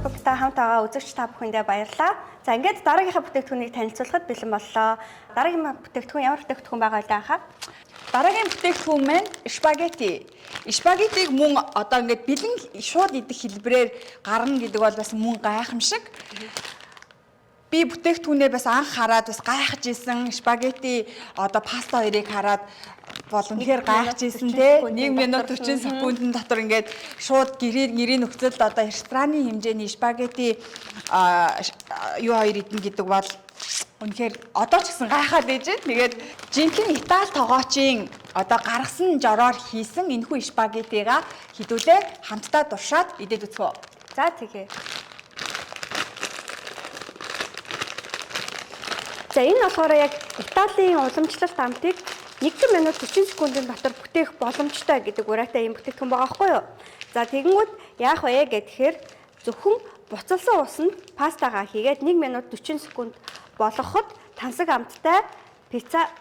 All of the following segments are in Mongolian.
Cookbook-тай хамт байгаа үзэгч та бүхэндээ баярлалаа. За ингээд дараагийнхаа бүтээгдэхүүнийг танилцуулахад бэлэн боллоо. Дараагийн бүтээгдэхүүн ямар бүтээгдэхүүн байгаа вэ хаа? Дараагийн бүтээгдэхүүн маань спагетти. Спагеттиг мөн одоо ингээд бэлэн шууд идэх хэлбэрээр гарна гэдэг бол бас мөн гайхамшиг. Би бүтээгдэхүүнээ бас анх хараад бас гайхаж исэн. Спагетти одоо паста хоёрыг хараад боломжоор гайхаж исэн те 1 минут 40 секундын дотор ингээд шууд гэрийн нөхцөлд одоо рестораны хэмжээний спагетти юу хоёр идэн гэдэг бол үнэхээр одоо ч гэсэн гайхаад ээж. Тэгээд жинхэнэ Итали тогоочийн одоо гаргасан жороор хийсэн энэхүү спагеттига хідүүлээ хамтдаа туршаад идээд үзье. За тэгээ. За энэ болохоор яг Италийн уламжлалт амтыг 1 минут 40 секундын дотор бүтээх боломжтой гэдэг ураатай юм бүтээгдэхүүн байгаа байхгүй юу? За тэгэнгүүт яах вэ гэхээр зөвхөн буцалсан усанд пастагаа хийгээд 1 минут 40 секунд болгоход тансаг амттай пицца.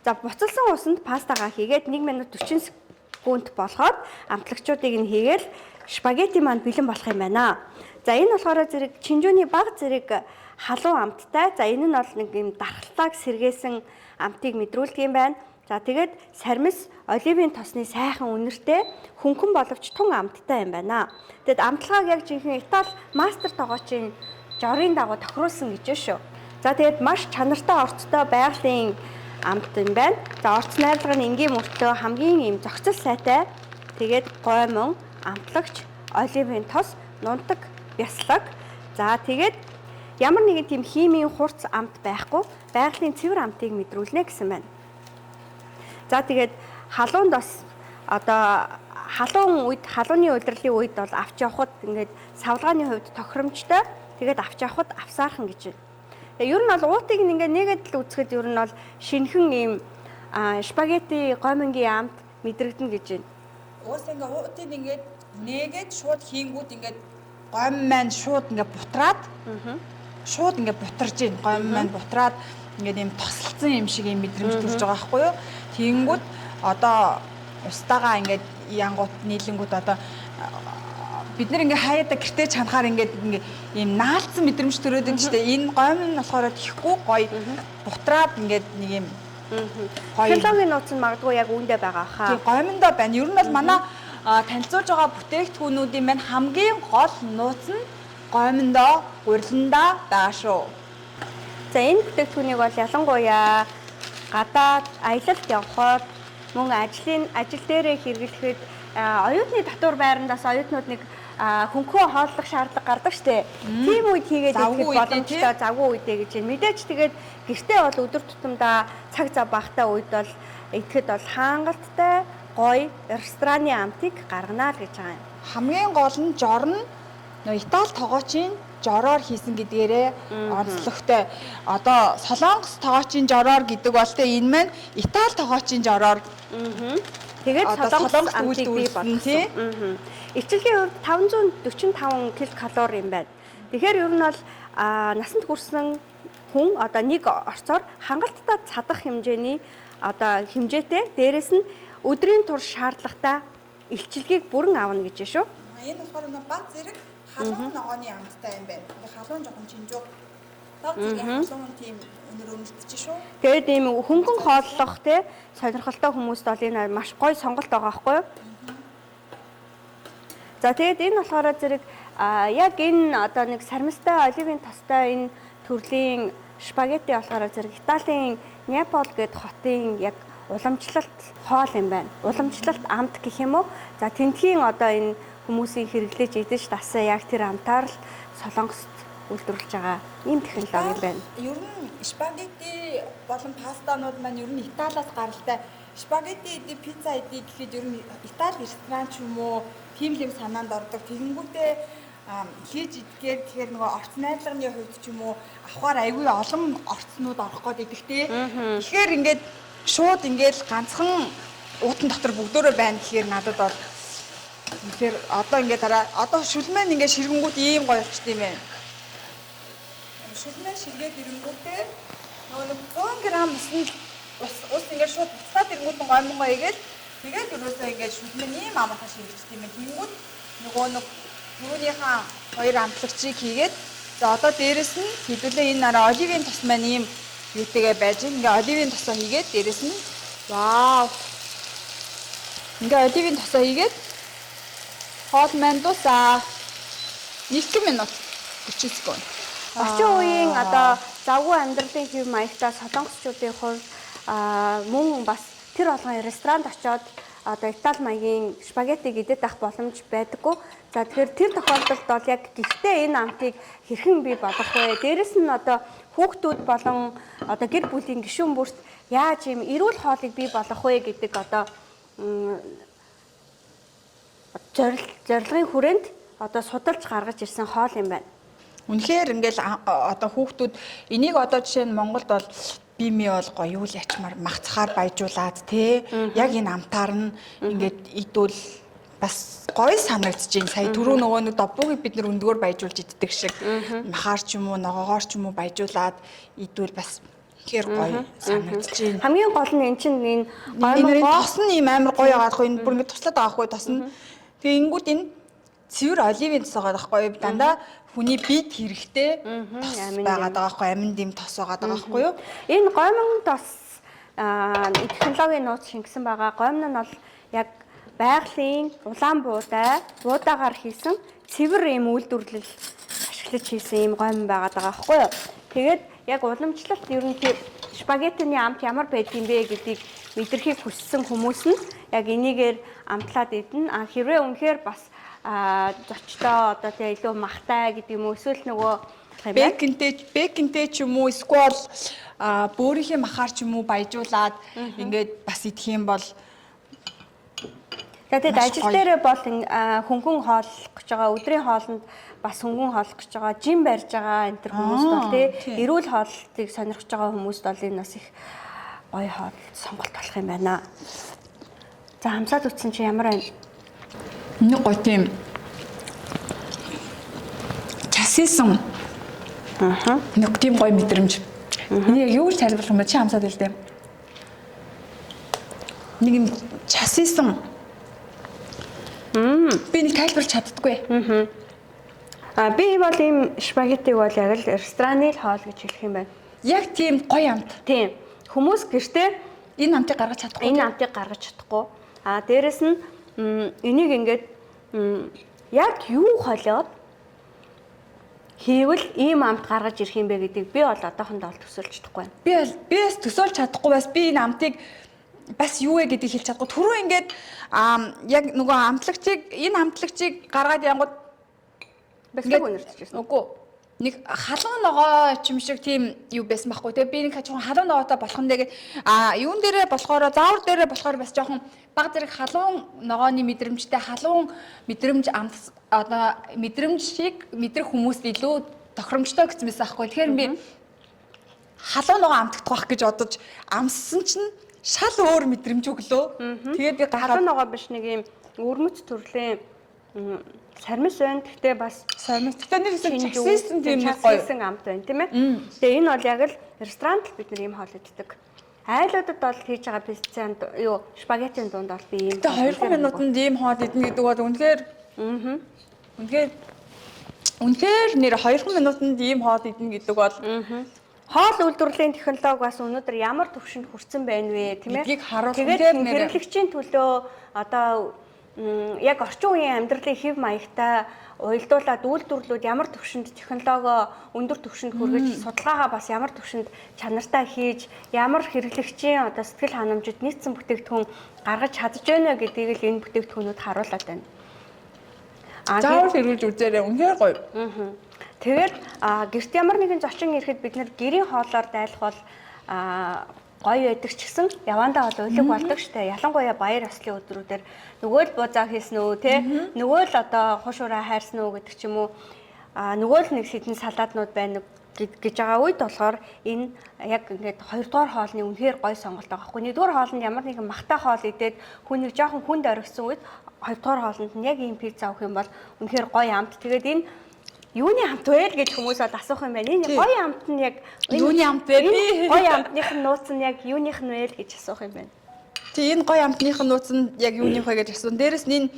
За буцалсан усанд пастагаа хийгээд 1 минут 40 секунд болгоод амтлагчдыг нь хийгээл спагетти маань бэлэн болох юм байна. За энэ болохоор зэрэг чинжүүний бага зэрэг халуун амттай. За энэ нь бол нэг юм дархлааг сэргээсэн амтыг мэдрүүлдэг юм байна. За тэгээд сармис оливын тосны сайхан үнэртэй хөнгөн боловч тун амттай юм байна. Тэгэд амтлагааг яг жинхэнэ Итали мастер тогоочийн жорын дагуу тохируулсан гэж шүү. За тэгээд маш чанартай орцтой байгалийн амт юм байна. За орц найрлага нь энгийн мөртлөө хамгийн юм зохицол сайтай. Тэгээд гоймон, амтлагч, оливын тос, нунтаг, бяслаг. За тэгээд ямар нэгэн тийм химийн хурц амт байхгүй байгалийн цэвэр амтыг мэдрүүлнэ гэсэн байна. За тэгээд халуунд бас одоо халууны удирлын үед бол авч явахад ингээд савлгааны хувьд тохиромжтой. Тэгээд авч явахад авсаархан гэж байна. Тэгээ ер нь бол уутыг ингээд нэгэд л үзэхэд ер нь бол шинхэн ийм спагетти гомингийн амт мэдрэгдэнэ гэж байна. Уус ингээд уутыг ингээд нэгэд шууд хийнгүүд ингээд гом маань шууд ингээд бутраад шууд ингээд бутарж ийн гом маань бутраад ингээд юм тосолцсон юм шиг юм мэдрэмж төрж байгаа байхгүй юу? Тэгэнгүүт одоо устагаа ингээд янгууд нийлэнгүүд одоо бид нар ингээ хаяада гэртээ чанахаар ингээ ийм наалцсан мэдрэмж төрөөд байна шүү дээ. Энэ гом нь болохоор тихгүй гоё бутраад ингээд нэг юм гоё. Хилогийн нууц нь магадгүй яг үүндээ байгаа хаа. Тийм гомондоо байна. Ер нь бол манай танилцуулж байгаа бүтээгдэхүүнүүдийн маань хамгийн гол нууц нь гомондоо, гуриландаа байгаа шүү. За энэ бүтээгдэхүүнийг бол ялангуяа гадаад аялалд явход мөн ажил дээрээ хэрэглэхэд оюутны татвар байрандаас оюутнууд нэг хөнхөө хооллох шаардлага гардаг штэ. Тийм үед хийгээд ирэхэд боломжтой завгүй үедээ гэж байна. Мэдээж тэгээд гэртээ бол өдөр тутамдаа цаг зав багтаа үед бол идэхэд бол хаангалттай гоё рестораны амтыг гаргана л гэж байгаа юм. Хамгийн гол нь жор нь Итали тогоочийн жороор хийсэн гэдгээрээ онцлогтой. Одоо Солонгос тогоочийн жороор гэдэг бол тэ энэ маань Итали тогоочийн жороор тэгээд Солонгос амтыг бий болгосон. Эрчилгийн хувьд 545 ккал юм байна. Тэгэхээр ер нь бол насанд хүрсэн хүн одоо нэг орцоор хангалттай цадах хэмжээний одоо хэмжээтэй дээрэс нь өдрийн турш шаардлагатай илчилгээг бүрэн авна гэж шүү. Энэ болохоор баг зэрэг халуун ногооны амттай юм байна. Халуун жоохон чинжүү. Баг зэрэг халуун тийм өнөр өмөлтөж шүү. Тэгээд ийм хөнгөн хооллох те сонирхолтой хүмүүст бол энэ маш гоё сонголт байгаа байхгүй юу? За тэгээд энэ болохоор зэрэг яг энэ одоо нэг сармистай оливын тостой энэ төрлийн спагетти болохоор зэрэг Италийн Неаполь гэдэг хотын яг уламжлалт хоол юм байна. Уламжлалт амт гэх юм уу? За тентхийн одоо энэ хүмүүсийн хэрэглэж идэж дасан яг тэр амтаар л Солонгост үйлдвэрлэж байгаа ийм технологи юм байна. Ер нь спагетти болон пастанууд маань ер нь Италиас гаралтай. Спагетти идэ, пицца идэ гэхэд ер нь Итали ресторан ч юм уу тийм л юм санаанд ордог. Тэгэнгүүтээ хийж идгээр тэгэхээр нөгөө орц найдлагын хувьд ч юм уу авахаар аягүй олон орцнууд орох гээд идэгтэй. Тэгэхээр ингээд шууд ингээд ганцхан уутан дотор бүгдөө байна гэхээр надад бол тэгэхээр одоо ингээд одоо шүлмэн ингээд ширгэнгүүд ийм гоё болчт юм байна. Шүлмэн ширгээд ирэнгүүтээ нөгөө 100 г ус ингээд шууд буцаад ирэнгүүт нь гомгоо игээл тэгээд ерөөсөө ингээд шүлмэн ийм амархан ширэгчт юм байна. Тэнгүүд нөгөө нэг түрүүнийхэн хоёр амтлагчийг хийгээд за одоо дээрэс нь хэдүүлээ энэ нараа оливын тос маань ийм юутэйгээ байж ингээ оливын тосоо хийгээд дээрэс нь вау. Ингээ оливын тосоо хийгээд хоол маань дуусаа. 1 минут 40 секунд. Орчин үеийн одоо завгүй амьдралын хэв маягтай солонгосчуудын хувьд мөн бас тэр болгон ресторанд очиод одоо Итали маягийн спагеттиг идэж авах боломж байдаггүй. За тэгэхээр тэр тохиолдолд бол яг гэртээ энэ амтыг хэрхэн бий болгох вэ? Дээрэс нь одоо хүүхдүүд болон одоо гэр бүлийн гишүүн бүрт яаж ийм эрүүл хоолыг бий болгох вэ гэдэг одоо зорилгын хүрээнд одоо судалж гаргаж ирсэн хоол юм байна. Үнэхээр ингээл одоо хүүхдүүд энийг одоо жишээ нь Монголд бол бими бол гоё юу л ячмаар магцахаар баяжуулаад тий яг энэ амтаар нь ингээд идвэл бас гоё санагдаж байна. Сая түрүү нөгөө нэг доббуугийг бид нэр өндгөр баяжуулж иддэг шиг махаар ч юм уу ногоогоор ч юм уу баяжуулаад идвэл бас хэр гоё санагдаж байна. Хамгийн гол нь эн чинь энэ гоймын тос нь ийм амар гоё байгаа хгүй энэ бүр ингээд туслаад байгаа хгүй тос нь. Тэгээ ингүүд энэ цэвэр оливын тос байгаа хгүй дандаа хүний бит хэрэгтэй байгаад байгаа хгүй амин дэм тос байгаад байгаа хгүй юу. Энэ гоймын тос технологийн нууц шингэсэн байгаа. Гойм нь бол яг байгалийн улаан буудаагаар хийсэн цэвэр ийм үйлдвэрлэл ашиглаж хийсэн ийм гойм байгаад байгаа хгүй юу. Тэгээд яг уламжлалт ер нь спагеттины амт ямар байдгийг бэ гэдгийг мэдрэхийг хүссэн хүмүүс нь яг энийгээр амтлаад идэнэ. Хэрвээ үнэхээр бас зочдоо одоо тэгээ илүү махтай гэдэг юм уу эсвэл нөгөө бэкэнтэй ч юм уу эсвэл бөөрийнхээ махаар ч юм уу баяжуулаад ингээд бас идэх юм бол тэгээд ажил дээрээ бол хөнгөн хооллох гэж байгаа өдрийн хоолнд бас хөнгөн хооллох гэж байгаа жим барьж байгаа энэ төр хүмүүс бол тий эрүүл хооллолтыг сонирхож байгаа хүмүүст бол энэ бас их гоё хоол сонголт болох юм байна. За хамсаад утсан чи ямар байна? Нэг гоё тийм часисан нэг тийм гоё мэдрэмж. Энийг юу гэж тайлбарлах юм бэ? Чи хамсаад хэлдэ. Нэг юм часисан. Би нэг тайлбарлаж чаддаггүй. Би бол ийм спагеттиг бол яг л рестораны хоол гэж хэлэх юм байна. Яг тийм гоё амт. Тийм. Хүмүүс гэртээ энэ амтыг гаргаж чадахгүй. Энэ амтыг гаргаж чадахгүй. Дээрэс нь энийг ингээд яг юу холиод хийвэл ийм амт гаргаж ирэх юм бэ гэдгийг би бол одоохондоо төсөөлж чадахгүй байна. Би бас төсөөлж чадахгүй бас би энэ амтыг бас юу вэ гэдгийг хэлж чадахгүй. Түрүү ингээд яг нөгөө амтлагчийг гаргаад янгууд бэсэг үнэрчж байсан. Үгүй. Нэг халуун ногоо ч юм шиг тийм юу байсан байхгүй. Тэгээ би нэг жоохон халуун ногоотой болох нь тэгээд юун дээрээ болохоор заавар дээрээ болохоор бас жоохон баг зэрэг халуун ногооны мэдрэмжтэй халуун мэдрэмж амт одоо мэдрэмж шиг мэдрэх хүмүүст илүү тохиромжтой гэсэн байсан байхгүй. Тэгэхээр би халуун ногоо амтдах байх гэж бодож амссан чинь шал өөр мэдрэмж өглөө. Тэгээд би халуун ногоо биш нэг юм өрмөц төрлийн сармис байна. Гэхдээ бас сармис. Гэхдээ нэг часисэн тийм нэг гоё амт байна, тийм ээ. Тэгээ энэ бол яг л ресторанд бид нар ийм хоол иддэг. Айлуудад бол хийж байгаа пиццанд юу спагеттийн дунд бол би ийм. Тэгээ 2 минутанд ийм хоол идэнэ гэдэг бол үнэхээр үнэхээр нэр 2 минутанд ийм хоол идэнэ гэдэг бол хоол үйлдвэрлэлийн технологи бас өнөөдөр ямар түвшинд хүрсэн байна вэ, тийм ээ? Гэдгийг харуулах тэгээд хэрэглэгчийн төлөө одоо яг орчин үеийн амьдралын хэв маягтай уялдуулаад үйлдвэрлэлүүд ямар түвшинд технологи өндөр түвшинд хүргэж судалгаагаа бас ямар түвшинд чанартай хийж ямар хэрэглэгчийн одоо сэтгэл ханамжид нийцсэн бүтээгдэхүүн гаргаж чадж байна гэдгийг л энэ бүтээгдэхүүнүүд харуулад байна. Заавал хэрэглэж үзээрэй. Үнэхээр гоё. Тэгээд гэрт ямар нэгэн зочин ирэхэд бид нэр гэрийн хоолоор дайлах бол гоё байдаг ч гэсэн явандаа бол өлөг болдог штэ. Ялангуяа баяр ёслолын өдрүүдээр нөгөө л бузаа хийсэн үү те нөгөө л одоо хушуураа хайрсан уу гэдэг ч юм уу нөгөө л нэг сэдэн салаатнууд байна гэж байгаа үед болохоор энэ яг ингээд хоёрдугаар хоолны үнэхээр гоё сонголт байгаа хгүй. Нэгдүгээр хоолнд ямар нэгэн махтай хоол идээд хүн нэг жоохон хүнд оргисон үед хоёрдугаар хоолнд нь яг ийм пицца авах юм бол үнэхээр гоё амт. Тэгээд энэ юуны амт вэ гэж хүмүүс бол асуух юм байна. Энэ гоё амт нь яг юуны амт вэ? Би гоё амтных нь нууц нь яг юуных нь вэ гэж асуух юм байна. Тэг энэ гоё амтных нь нууц нь яг юуных вэ гэж асуун. Дээрэс нь энэ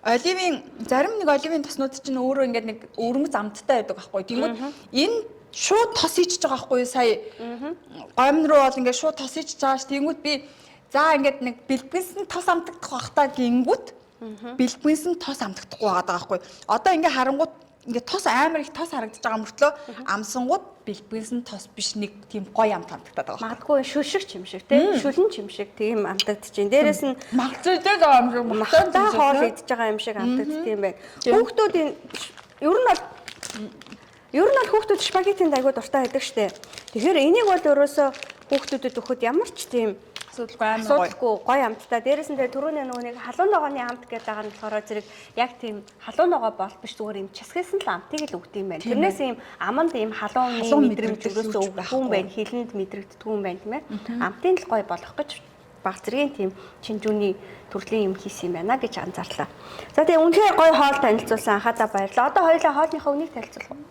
Оливын зарим нэг оливын тоснууд чинь өөрөө ингээд нэг өрмөц амттай байдаг байхгүй. Тэгмээд энэ шууд тос ичж байгаа байхгүй сая. Гомн руу бол ингээд шууд тос ичж байгаа ш. Тэгмээд би за ингээд нэг бэлбгэнсэн тос амтдах бахтаа гингүүт бэлбгэнсэн тос амтдахгүй байгаа байхгүй. Одоо ингээд харангууд ингээд тос амар их тос харагдаж байгаа мөртлөө амсангууд бэлбгэнсэн тос биш нэг тийм гоё амт амтдаад байгаа. Магадгүй шүлшиг юм шиг тий. Шүлэн юм шиг тийм амтагдчихээн. Дээрээс нь магадгүй байгаа юм шиг махтаа хоол идж байгаа юм шиг амтагддаг юм байна. Хүүхдүүд ер нь бол хүүхдүүд спагеттинд аягүй дуртай байдаг штэ. Тэгэхээр энийг бол ерөөсөө хүүхдүүдэд өгөхөд ямар ч тийм асуудалгүй гоё амттай. Дээрээс нь түрүүний нөгөө нэг халуун ногооны амт гэдэг байгаа нь болохоор зэрэг яг тийм халуун ногоо бол биш зүгээр юм часгэсэн л амтыг л өгдөг юм байна. Тэрнээс ийм аманд ийм халуун мэдрэмж өрөөсөө өгөхгүй юм байна. Хилэнд мэдрэгддэг юм байна тийм ээ. Амтын л гоё болох гэж баг зэргийн тийм чинжүүний төрлийн юм хийсэн юм байна гэж анзаарлаа. За тэгээ үнэхээр гоё хоол танилцуулсан анхаадаа баярлалаа. Одоо хоёулаа хоолныхоо үнийг танилцуулах уу?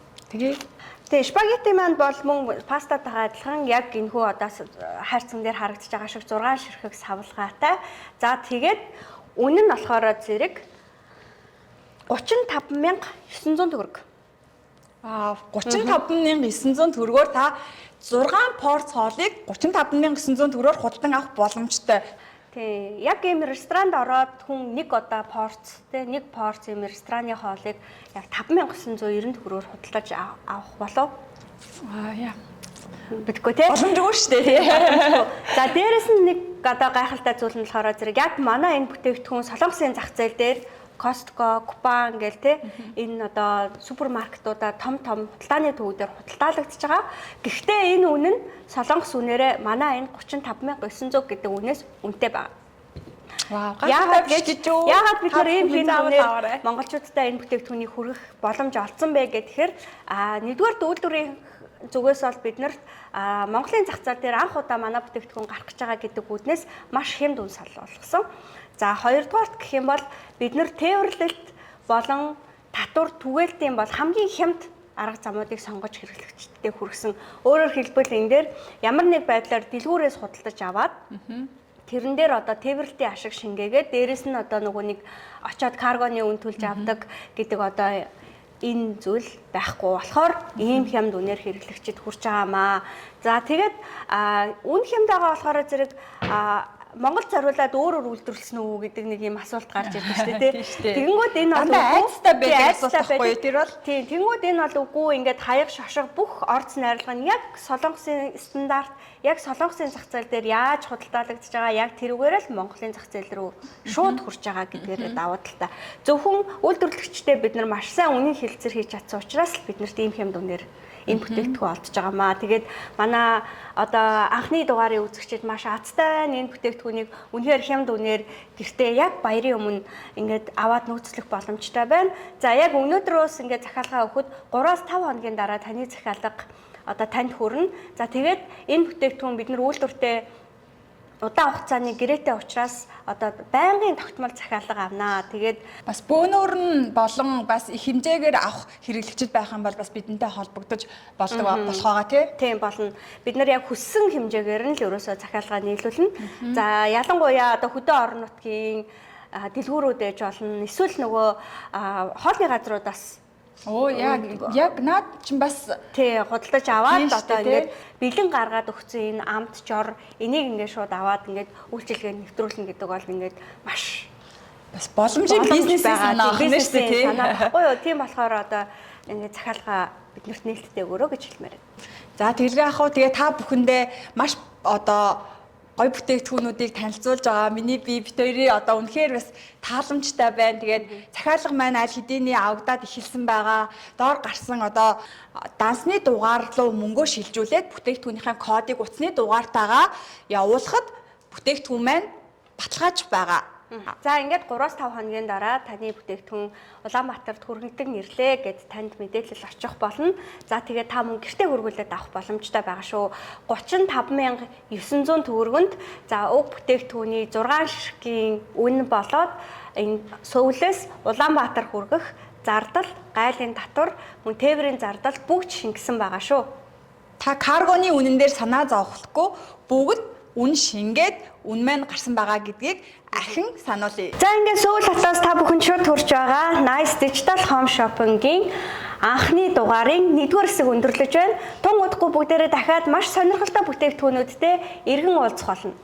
Тэгээ спагетти маань бол мөн пастатайгаа адилхан яг энэхүү одоо хайрцан дээр харагдаж байгаа шиг 6 ширхэг савлгаатай. За тэгээд үнэ нь болохоор зэрэг 35900 төгрөг. 35900 төгрөгөөр та 6 порц хоолыг 35900 төгрөгөөр худалдан авах боломжтой. Тий, яг ийм ресторанд ороод хүн нэг удаа порц, тий, нэг порц ийм рестораны хоолыг яг 5990 төгрөгөөр худалдаж авах болов. Яа. Битгүй тий. Боломжгүй шүү дээ тий. За дээрэс нь нэг одоо гайхалтай зүйл нь болохоор зэрэг яг манай энэ бүтээгдэхүүн Солонгосын зах зээл дээр Costco, Coupang гэл тий энэ одоо супермаркетуудаа том худалдааны төвүүдээр худалдаалагдж байгаа. Гэхдээ энэ үнэ нь Солонгос үнээрээ манай энэ 35900 гэдэг үнээс үнэтэй байна. Вау. Яагаад бид нар ийм хэмжээгээр монголчуудтай энэ бүтээгдэхүүнийг хүргэх боломж олцсон бэ гэхээр нэгдүгээр үйлдвэрийн зүгээс бол бид нарт Монголын зах зээл дээр анх удаа манай бүтээгдэхүүн гарах гэж байгаа гэдэг үднээс маш хямд үн сал болгосон. За хоёрдугаарт гэх юм бол бид нар тээвэрлэлт болон татвар түгээлтийн бол хамгийн хямд арга замуудыг сонгож хэрэглэгчдэд хүргэсэн. Өөрөөр хэлбэл энэ дээр ямар нэг байдлаар дэлгүүрээс худалдаж аваад тэрэн дээр одоо тээвэрлэлтийн ашиг шингээгээд дээрэс нь одоо нөгөө нэг очиод каргоны үн төлж авдаг гэдэг одоо энэ зүйл байхгүй болохоор ийм хямд үнээр хэрэглэгчид хүрч байгаамаа. За тэгээд үн хямд байгаа болохоор зэрэг Монгол зориулаад өөрөөр үйлдвэрлэсэн үү гэдэг нэг юм асуулт гарч ирдэг шүү дээ тий. Тэгэнгүүт энэ бол айцтай байдаг асуулт байхгүй тэр бол. Тий, тэгэнгүүт энэ бол үгүй ингээд хаяг шошго бүх орц найрлага нь яг Солонгосын стандарт, яг Солонгосын зах зээл дээр яаж худалдаалагдж байгаа яг тэрүүгээр л Монголын зах зээл рүү шууд хүрч байгаа гэдгээр давуу талтай. Зөвхөн үйлдвэрлэгчдээ бид нар маш сайн үнийн хэлэлцэр хийж чадсан учраас л бид нарт ийм хямд үнээр энэ бүтээгдэхүүн олдож байгаамаа. Тэгээд манай одоо анхны дугаарын үзэгчид маш азтай энэ бүтээгдэхүүнийг үнэхээр хямд үнээр гэртээ яг баярын өмнө ингээд аваад нөөцлөх боломжтой байна. За яг өнөөдрөөс ингээд захиалгаа өгөхөд 3-5 хоногийн дараа таны захиалга одоо танд хүрнэ. За тэгээд энэ бүтээгдэхүүн бид нар үйлдвэртээ удаан хугацааны гэрээтэй учраас одоо байнгын тогтмол захиалга авнаа. Тэгээд бас бөөнөр нь болон бас их хэмжээгээр авах хэрэглэгчд байх юм бол бас бидэнтэй холбогдож болдог болох байгаа тий. Тийм болно. Бид нар яг хүссэн хэмжээгээр нь л ерөөсөө захиалгаа нийлүүлнэ. За ялангуяа одоо хөдөө орон нутгийн дэлгүүрүүд ээж болно. Эсвэл нөгөө хоолны газруудаас яг наад чинь бас тий худалдаж аваад одоо ингээд бэлэн гаргаад өгсөн энэ амт жор энийг ингээд шууд аваад ингээд үйлчилгээ нэвтрүүлнэ гэдэг бол ингээд маш бас боломжийн бизнес санаа байна шүү дээ тий. Баггүй юу? Тийм болохоор одоо ингээд захиалга биднэрт нээлттэй өгөрөө гэж хэлмээр байна. За тэгэлгүй ах уу тэгээ та бүхэндээ маш одоо гой бүтээгдэхүүнүүдийг танилцуулж байгаа. Миний бит хоёрын одоо үнэхээр бас тааламжтай байна. Тэгээд захиалга маань аль хэдийний авагдаад эхэлсэн байгаа. Доор гарсан одоо дансны дугаар руу мөнгөө шилжүүлээд бүтээгдэхүүнийхээ кодыг утасны дугаартайгаа явуулахад бүтээгдэхүүн маань баталгаажих байгаа. За ингээд 3-5 хоногийн дараа таны бүтээгдэхүүн Улаанбаатарт хүргэгдэн ирлээ гэд танд мэдээлэл очих болно. За тэгээд та мөн гэртээ хөргүүлээд авах боломжтой байгаа шүү. 35900 төгрөгөнд за уг бүтээгдэхүүний 6 ширхгийн үн болоод энэ сувлээс Улаанбаатар хүргэх зардал, гайлын татвар, мөн тээврийн зардал бүгд шингэсэн байгаа шүү. Та каргоны үнэн дээр санаа зовхгүй бүгд үн шингээд үн маань гарсан байгаа гэдгийг ахин сануулъя. За ингээд Сөүл хотоос та бүхэн шууд хүрч байгаа Nice Digital Home Shopping-ийн анхны дугаарын 1-р хэсэг өндөрлөж байна. Тун удахгүй бүгдээрээ дахиад маш сонирхолтой бүтээгдэхүүнүүдтэй эргэн уулзах болно.